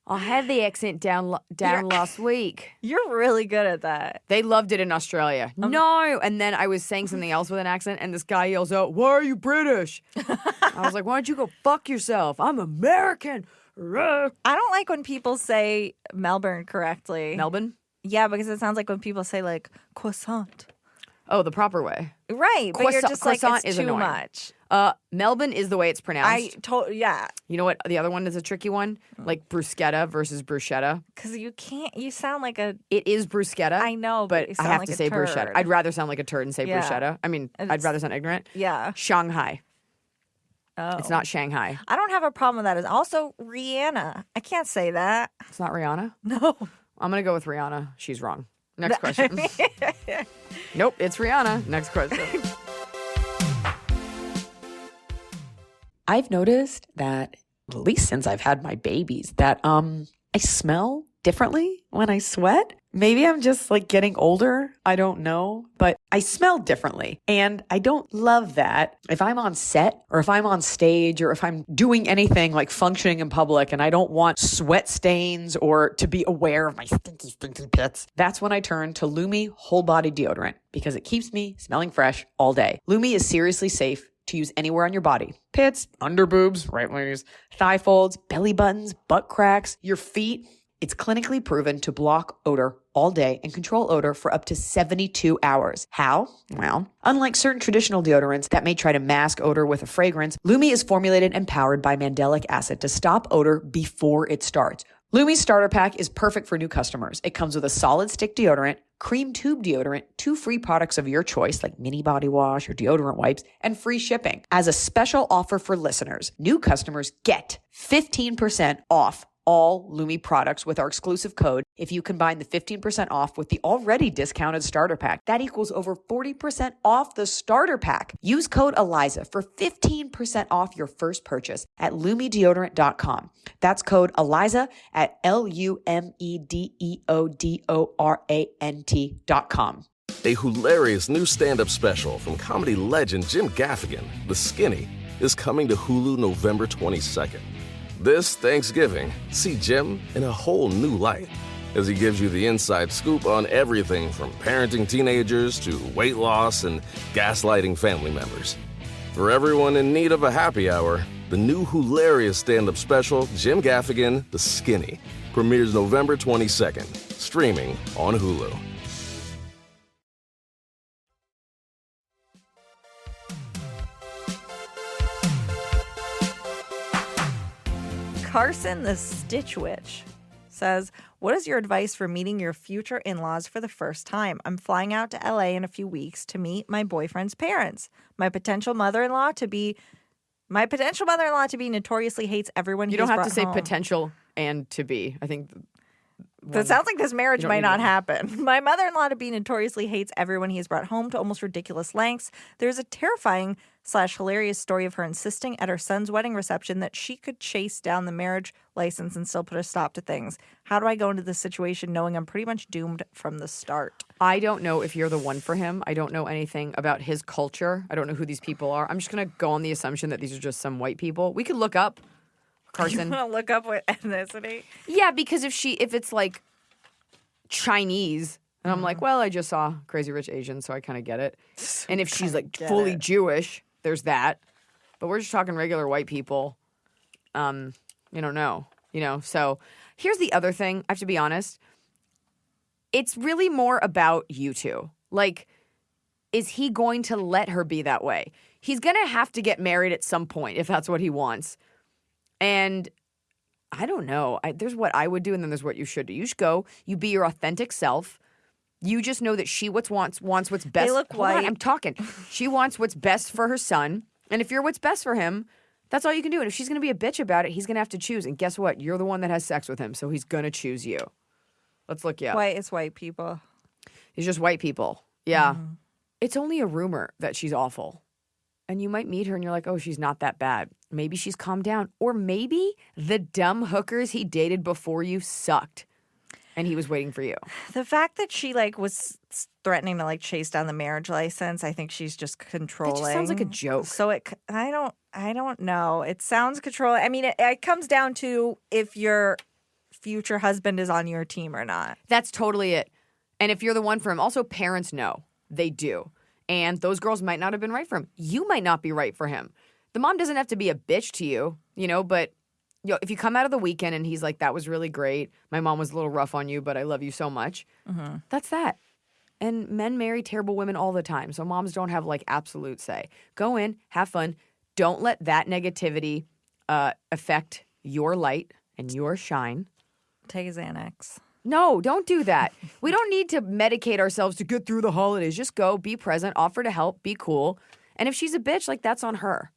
I had the accent down last week. You're really good at that. They loved it in Australia. No. And then I was saying something else with an accent, and this guy yells out, "Why are you British?" I was like, "Why don't you go fuck yourself? I'm American." I don't like when people say Melbourne correctly. Melbourne? Yeah, because it sounds like when people say like croissant. Oh, the proper way. Right, but you're just like, Croissant it's is too annoying. much. Melbourne is the way it's pronounced. Yeah. You know what? The other one is a tricky one, like bruschetta versus bruschetta. Because you sound like a. It is bruschetta. I know, but you I sound have like to a say turd. bruschetta. I'd rather sound like a turd and say Yeah. bruschetta. I mean, I'd rather sound ignorant. Yeah. Shanghai. Oh. It's not Shanghai. I don't have a problem with that. It's also Rihanna. I can't say that. It's not Rihanna. No. I'm going to go with Rihanna. She's wrong. Next question. Nope, it's Rihanna. Next question. I've noticed that, at least since I've had my babies, that I smell differently when I sweat. Maybe I'm just like getting older. I don't know, but I smell differently. And I don't love that. If I'm on set or if I'm on stage or if I'm doing anything like functioning in public and I don't want sweat stains or to be aware of my stinky, stinky pits, that's when I turn to Lumi Whole Body Deodorant because it keeps me smelling fresh all day. Lumi is seriously safe to use anywhere on your body. Pits, under boobs, right wings, thigh folds, belly buttons, butt cracks, your feet. It's clinically proven to block odor all day and control odor for up to 72 hours. How? Well, unlike certain traditional deodorants that may try to mask odor with a fragrance, Lumi is formulated and powered by mandelic acid to stop odor before it starts. Lumi's starter pack is perfect for new customers. It comes with a solid stick deodorant, cream tube deodorant, 2 free products of your choice like mini body wash or deodorant wipes, and free shipping. As a special offer for listeners, new customers get 15% off all Lumi products with our exclusive code. If you combine the 15% off with the already discounted starter pack, that equals over 40% off the starter pack. Use code ELIZA for 15% off your first purchase at LumiDeodorant.com. That's code ELIZA at LumiDeodorant.com. A hilarious new stand-up special from comedy legend Jim Gaffigan, The Skinny, is coming to Hulu November 22nd. This Thanksgiving, see Jim in a whole new light as he gives you the inside scoop on everything from parenting teenagers to weight loss and gaslighting family members. For everyone in need of a happy hour, the new hilarious stand-up special, Jim Gaffigan, The Skinny, premieres November 22nd, streaming on Hulu. Carson the Stitch Witch says, what is your advice for meeting your future in-laws for the first time? I'm flying out to LA in a few weeks to meet my boyfriend's parents. My potential mother-in-law to be notoriously hates everyone. You don't have to say potential and to be. I think that sounds like this marriage don't might need not to. happen. My mother-in-law to be notoriously hates everyone he has brought home to almost ridiculous lengths. There's a terrifying / hilarious story of her insisting at her son's wedding reception that she could chase down the marriage license and still put a stop to things. How do I go into this situation knowing I'm pretty much doomed from the start? I don't know if you're the one for him. I don't know anything about his culture. I don't know who these people are. I'm just going to go on the assumption that these are just some white people. We could look up Carson. You want to look up what ethnicity? Yeah, because if it's like Chinese, and I'm like, well, I just saw Crazy Rich Asians, so I kind of get it. And if she's like fully Jewish, there's that. But we're just talking regular white people. You don't know, So here's the other thing. I have to be honest. It's really more about you two. Like, is he going to let her be that way? He's going to have to get married at some point if that's what he wants. And I don't know. There's what I would do, and then there's what you should do. You should go. You be your authentic self. You just know that she wants what's best. They look Hold on, white. I'm talking. She wants what's best for her son. And if you're what's best for him, that's all you can do. And if she's going to be a bitch about it, he's going to have to choose. And guess what? You're the one that has sex with him, so he's going to choose you. Let's look you up. It's white people. It's just white people. Yeah. It's only a rumor that she's awful. and you might meet her and you're like, oh, she's not that bad. Maybe she's calmed down. Or maybe the dumb hookers he dated before you sucked and he was waiting for you. The fact that she was threatening to chase down the marriage license, I think she's just controlling. It just sounds like a joke. So I don't know. It sounds controlling. I mean, it comes down to if your future husband is on your team or not. That's totally it. And if you're the one for him, also parents know. They do. And those girls might not have been right for him. You might not be right for him. The mom doesn't have to be a bitch to you, but if you come out of the weekend and he's like, that was really great. My mom was a little rough on you, but I love you so much. Mm-hmm. That's that. And men marry terrible women all the time. So moms don't have absolute say. Go in, have fun. Don't let that negativity affect your light and your shine. Take a Xanax. No, don't do that. We don't need to medicate ourselves to get through the holidays. Just go, be present, offer to help, be cool. And if she's a bitch, that's on her.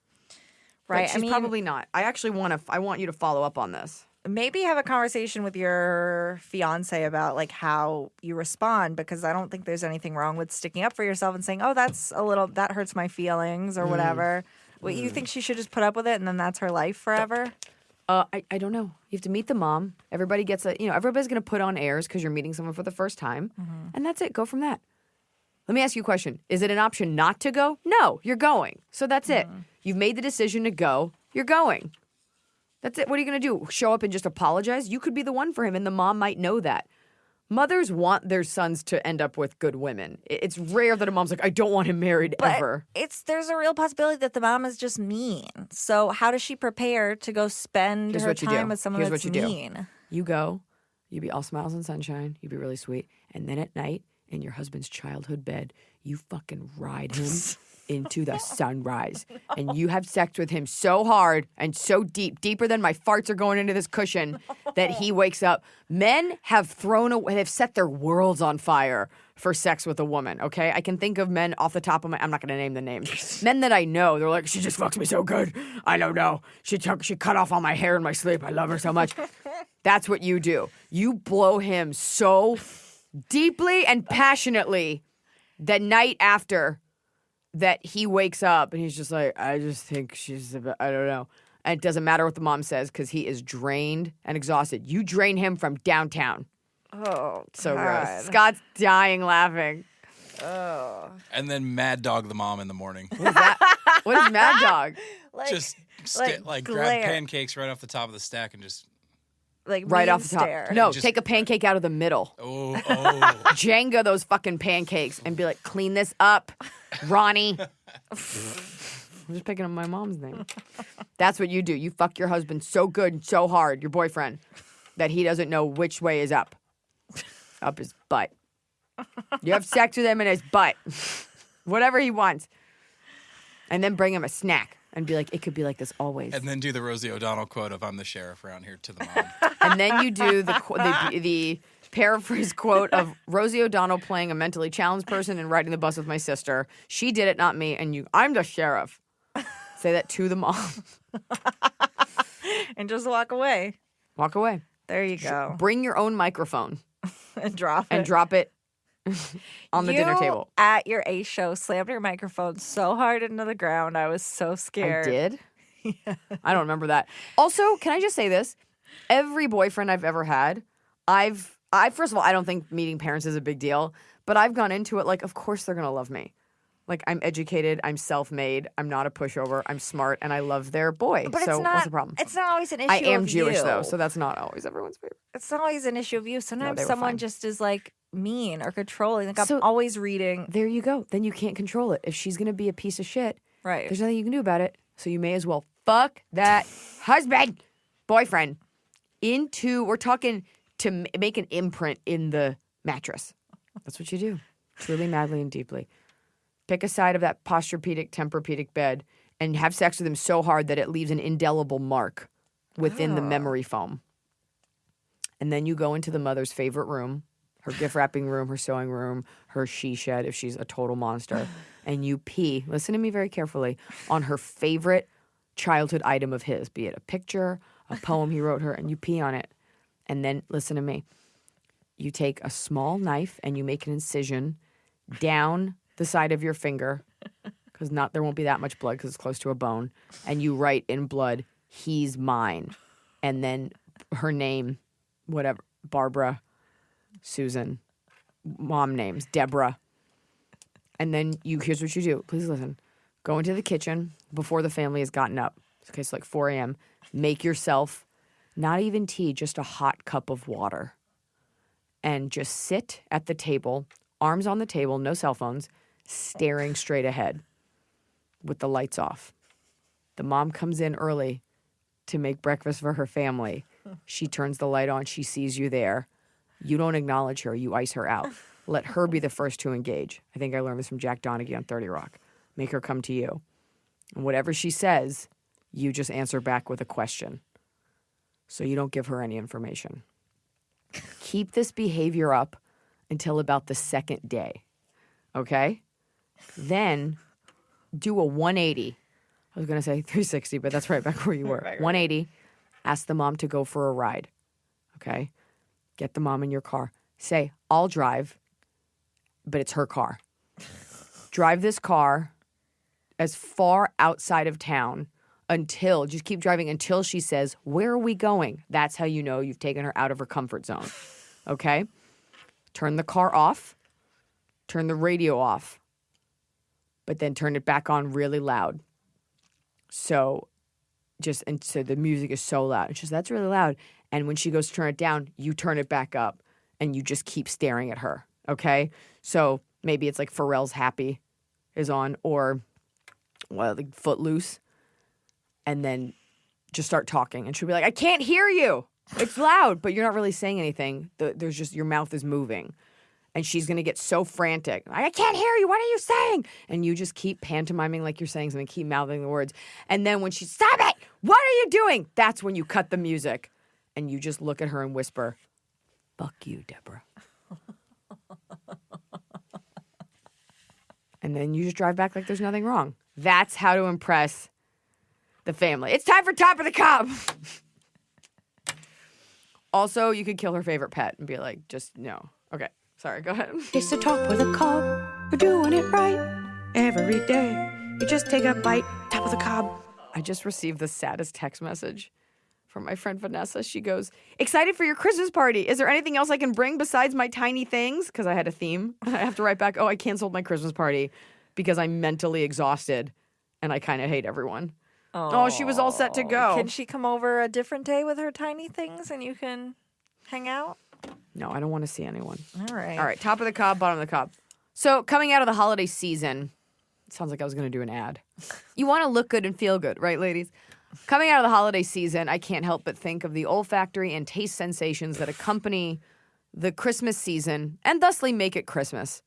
Right. But she's probably not. I actually want you to follow up on this. Maybe have a conversation with your fiance about how you respond, because I don't think there's anything wrong with sticking up for yourself and saying, oh, that hurts my feelings or whatever. Well, you think she should just put up with it and then that's her life forever? I don't know. You have to meet the mom. Everybody gets everybody's going to put on airs because you're meeting someone for the first time. Mm-hmm. And that's it. Go from that. Let me ask you a question. Is it an option not to go? No, you're going. So that's it. You've made the decision to go. You're going. That's it. What are you going to do? Show up and just apologize? You could be the one for him, and the mom might know that. Mothers want their sons to end up with good women. It's rare that a mom's like, I don't want him married ever. There's a real possibility that the mom is just mean. So how does she prepare to go spend her time with someone that's mean? You go, you be all smiles and sunshine, you be really sweet, and then at night, in your husband's childhood bed, you fucking ride him into the sunrise. And you have sex with him so hard and so deep, deeper than my farts are going into this cushion, that he wakes up. Men have they've set their worlds on fire for sex with a woman, okay? I can think of men off the top of I'm not going to name the names. Men that I know, they're like, she just fucks me so good. I don't know. She cut off all my hair in my sleep. I love her so much. That's what you do. You blow him so deeply and passionately the night after that he wakes up and he's just like, I just think I don't know. And it doesn't matter what the mom says because he is drained and exhausted. You drain him from downtown. Oh, so God. Gross. Scott's dying laughing. Oh. And then mad dog the mom in the morning. What is that? What is mad dog? Just grab pancakes right off the top of the stack and just... right off the top. No, take a pancake out of the middle. Oh. Jenga those fucking pancakes and be like, clean this up, Ronnie. I'm just picking up my mom's name. That's what you do. You fuck your husband so good and so hard, your boyfriend, that he doesn't know which way is up. Up his butt. You have sex with him in his butt. Whatever he wants. And then bring him a snack. And be like, it could be like this always. And then do the Rosie O'Donnell quote of, I'm the sheriff around here to the mom. And then you do the paraphrase quote of Rosie O'Donnell playing a mentally challenged person and riding the bus with my sister. She did it, not me. And I'm the sheriff. Say that to the mom. And just walk away. Walk away. There you go. Bring your own microphone. And drop it. And drop it on the dinner table. At your Ace show, slammed your microphone so hard into the ground. I was so scared. I did? Yeah. I don't remember that. Also, can I just say this? Every boyfriend I've ever had, first of all, I don't think meeting parents is a big deal, but I've gone into it like, of course they're going to love me. Like, I'm educated, I'm self-made, I'm not a pushover, I'm smart, and I love their boy. But so what's the problem? It's not always an issue I am of Jewish, you. though, so that's not always everyone's favorite. It's not always an issue of you. Sometimes No, someone just is mean or controlling. I'm always reading. There you go. Then you can't control it. If she's going to be a piece of shit, right? There's nothing you can do about it. So you may as well fuck that husband, boyfriend, we're talking to make an imprint in the mattress. That's what you do. Truly, madly, and deeply. Pick a side of that Posturepedic, Tempur-Pedic bed and have sex with him so hard that it leaves an indelible mark within the memory foam. And then you go into the mother's favorite room, her gift wrapping room, her sewing room, her she shed if she's a total monster, and you pee, listen to me very carefully, on her favorite childhood item of his, be it a picture, a poem he wrote her, and you pee on it. And then, listen to me, you take a small knife and you make an incision down the side of your finger, because there won't be that much blood because it's close to a bone, and you write in blood, he's mine, and then her name, whatever, Barbara, Susan, mom names, Deborah, and then here's what you do. Please listen. Go into the kitchen before the family has gotten up. Okay, so like 4 a.m. Make yourself, not even tea, just a hot cup of water. And just sit at the table, arms on the table, no cell phones, staring straight ahead with the lights off. The mom comes in early to make breakfast for her family. She turns the light on. She sees you there. You don't acknowledge her. You ice her out. Let her be the first to engage. I think I learned this from Jack Donaghy on 30 Rock. Make her come to you. And whatever she says, you just answer back with a question. So you don't give her any information. Keep this behavior up until about the second day, okay? Then do a 180. I was going to say 360, but that's right back where you were. 180. Ask the mom to go for a ride, okay? Get the mom in your car. Say, I'll drive, but it's her car. Drive this car as far outside of town just keep driving until she says, where are we going? That's how you know you've taken her out of her comfort zone. Okay? Turn the car off. Turn the radio off. But then turn it back on really loud. So the music is so loud. And she's that's really loud. And when she goes to turn it down, you turn it back up and you just keep staring at her. Okay? So maybe it's like Pharrell's Happy is on or like Footloose. And then just start talking. And she'll be like, I can't hear you. It's loud. But you're not really saying anything. There's just your mouth is moving. And she's going to get so frantic. I can't hear you. What are you saying? And you just keep pantomiming like you're saying something. Keep mouthing the words. And then when she's, stop it. What are you doing? That's when you cut the music. And you just look at her and whisper, fuck you, Deborah. And then you just drive back like there's nothing wrong. That's how to impress the family. It's time for Top of the Cob. Also, you could kill her favorite pet and be like, just no. Okay, sorry, go ahead. It's the Top of the Cob. We're doing it right every day. You just take a bite, Top of the Cob. I just received the saddest text message from my friend Vanessa. She goes, excited for your Christmas party. Is there anything else I can bring besides my tiny things? Because I had a theme. I have to write back, I canceled my Christmas party because I'm mentally exhausted and I kind of hate everyone. Oh, she was all set to go. Can she come over a different day with her tiny things and you can hang out? No, I don't want to see anyone. All right. All right, top of the cob, bottom of the cob. So coming out of the holiday season, it sounds like I was going to do an ad. You want to look good and feel good, right, ladies? Coming out of the holiday season, I can't help but think of the olfactory and taste sensations that accompany the Christmas season and thusly make it Christmas.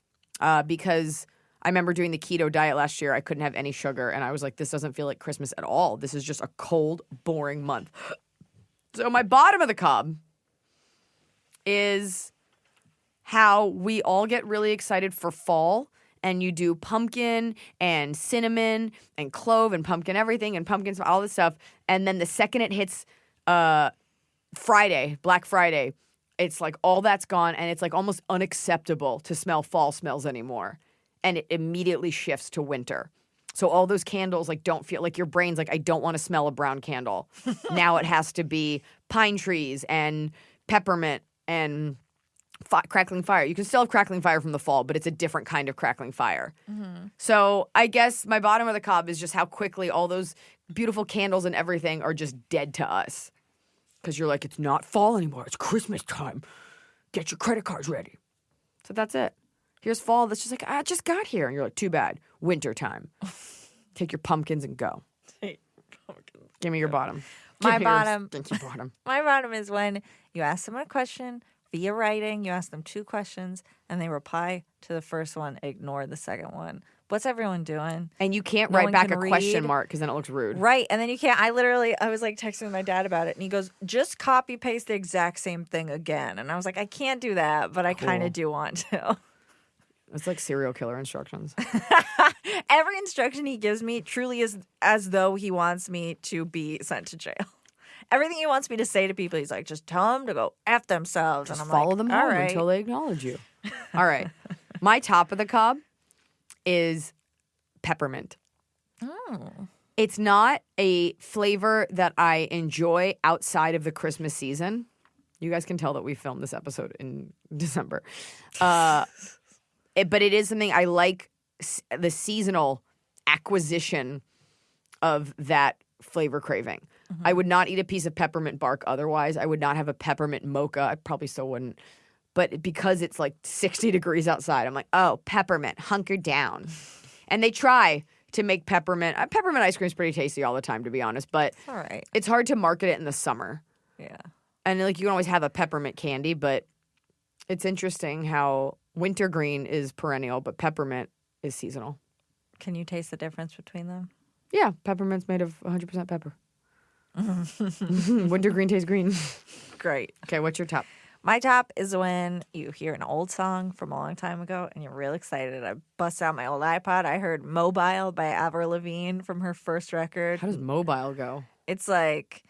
Because I remember doing the keto diet last year. I couldn't have any sugar. And I was like, this doesn't feel like Christmas at all. This is just a cold, boring month. So my bottom of the cob is how we all get really excited for fall. And you do pumpkin and cinnamon and clove and pumpkin everything and pumpkins, all this stuff. And then the second it hits Friday, Black Friday, it's like all that's gone. And it's like almost unacceptable to smell fall smells anymore. And it immediately shifts to winter. So all those candles like don't feel like your brain's like, I don't want to smell a brown candle. Now it has to be pine trees and peppermint and crackling fire. You can still have crackling fire from the fall, but it's a different kind of crackling fire. Mm-hmm. So I guess my bottom of the cob is just how quickly all those beautiful candles and everything are just dead to us. Because you're like, it's not fall anymore. It's Christmas time. Get your credit cards ready. So that's it. Here's fall that's just like, I just got here. And you're like, too bad. Winter time. Take your pumpkins and go. Give me your bottom. My bottom. Bottom. My bottom is when you ask someone a question via writing, you ask them 2 questions, and they reply to the first one, ignore the second one. What's everyone doing? And you can't write back a question mark because then it looks rude. Right. And then you can't. I was like texting my dad about it, and he goes, just copy paste the exact same thing again. And I was like, I can't do that, but I kind of do want to. It's like serial killer instructions. Every instruction he gives me truly is as though he wants me to be sent to jail. Everything he wants me to say to people, he's like, just tell them to go F themselves. Just and I'm follow like, them all home right. until they acknowledge you. All right. My top of the cob is peppermint. It's not a flavor that I enjoy outside of the Christmas season. You guys can tell that we filmed this episode in December. But it is something I like, the seasonal acquisition of that flavor craving. I would not eat a piece of peppermint bark otherwise. I would not have a peppermint mocha. I probably still wouldn't. But because it's like 60 degrees outside, I'm like, oh, peppermint, hunker down. And they try to make peppermint ice cream is pretty tasty all the time, to be honest. But All right. it's hard to market it in the summer. Yeah. And like you can always have a peppermint candy, but it's interesting how wintergreen is perennial, but peppermint is seasonal. Can you taste the difference between them? Yeah, peppermint's made of 100% pepper. Wintergreen tastes green. Great. Okay, what's your top? My top is when you hear an old song from a long time ago and you're real excited. I bust out my old iPod. I heard Mobile by Avril Lavigne from her first record. How does mobile go? It's like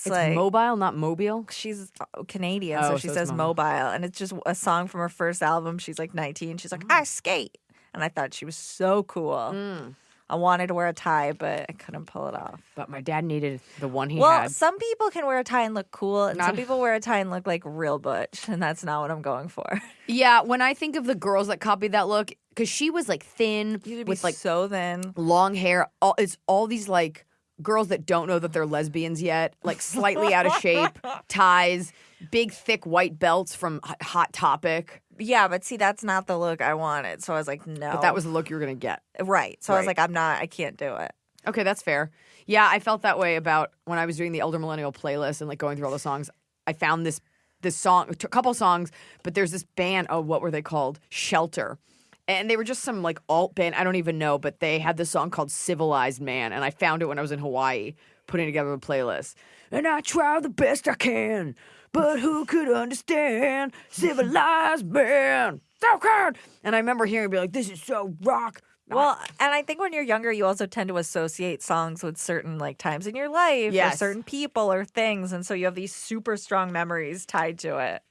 mobile, not mobile? she's Canadian, Oh, so she so it's says mobile. mobile. And it's just a song from her first album. She's like 19. She's like, I skate. And I thought she was so cool. I wanted to wear a tie, but I couldn't pull it off. But my dad needed the one he Well, had. some people can wear a tie and look cool, and Not- some people wear a tie and look like real butch, and that's not what I'm going for. Yeah, when I think of the girls that copied that look, because she was like thin You with like so thin. long hair. It's all these like girls that don't know that they're lesbians yet, like slightly out of shape, ties, big thick white belts from Hot Topic. Yeah, but see, that's not the look I wanted. So I was like, no. But that was the look you were gonna get. right. So I was Right. like, I can't do it. Okay, that's fair. Yeah, I felt that way about when I was doing the Elder Millennial playlist and like going through all the songs. I found this song, a couple songs, but there's this band. Oh, what were they called? Shelter. And they were just some like alt band. I don't even know, but they had this song called Civilized Man. And I found it when I was in Hawaii putting together a playlist. And I try the best I can, but who could understand Civilized Man? So good. And I remember hearing it be like, this is so rock. Well, and I think when you're younger, you also tend to associate songs with certain like times in your life Yes. or certain people or things. And so you have these super strong memories tied to it.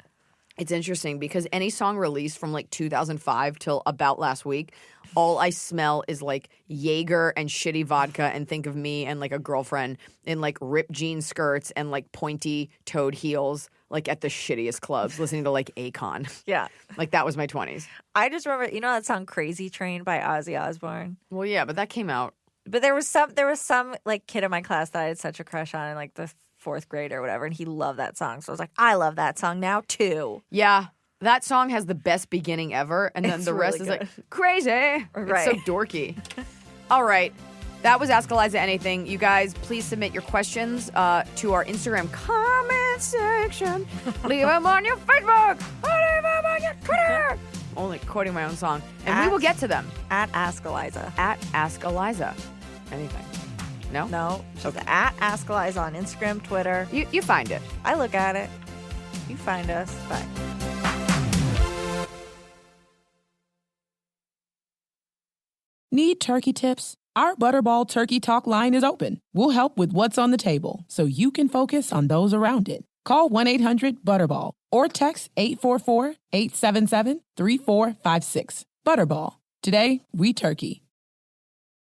It's interesting because any song released from like 2005 till about last week, all I smell is like Jaeger and shitty vodka and think of me and like a girlfriend in like ripped jean skirts and like pointy toed heels, like at the shittiest clubs, listening to like Akon. Yeah. Like that was my 20s. I just remember, you know that song Crazy Train by Ozzy Osbourne? Well, yeah, but that came out. But there was some like kid in my class that I had such a crush on in like the 4th grade or whatever, and he loved that song. So I was like, I love that song now too. Yeah, that song has the best beginning ever, and then It's the rest really is like crazy. It's so Right. dorky. All right. That was Ask Eliza Anything. You guys, please submit your questions to our Instagram comment section. Leave them on your Facebook. Leave them on your Twitter. Only quoting my own song. And we will get to them At Ask Eliza. at Ask Eliza Anything. No? No, she's at Ask Eliza on Instagram, Twitter. You find it. I look at it. You find us. Bye. Need turkey tips? Our Butterball Turkey Talk line is open. We'll help with what's on the table so you can focus on those around it. Call 1-800-BUTTERBALL or text 844-877-3456. Butterball. Today, we turkey.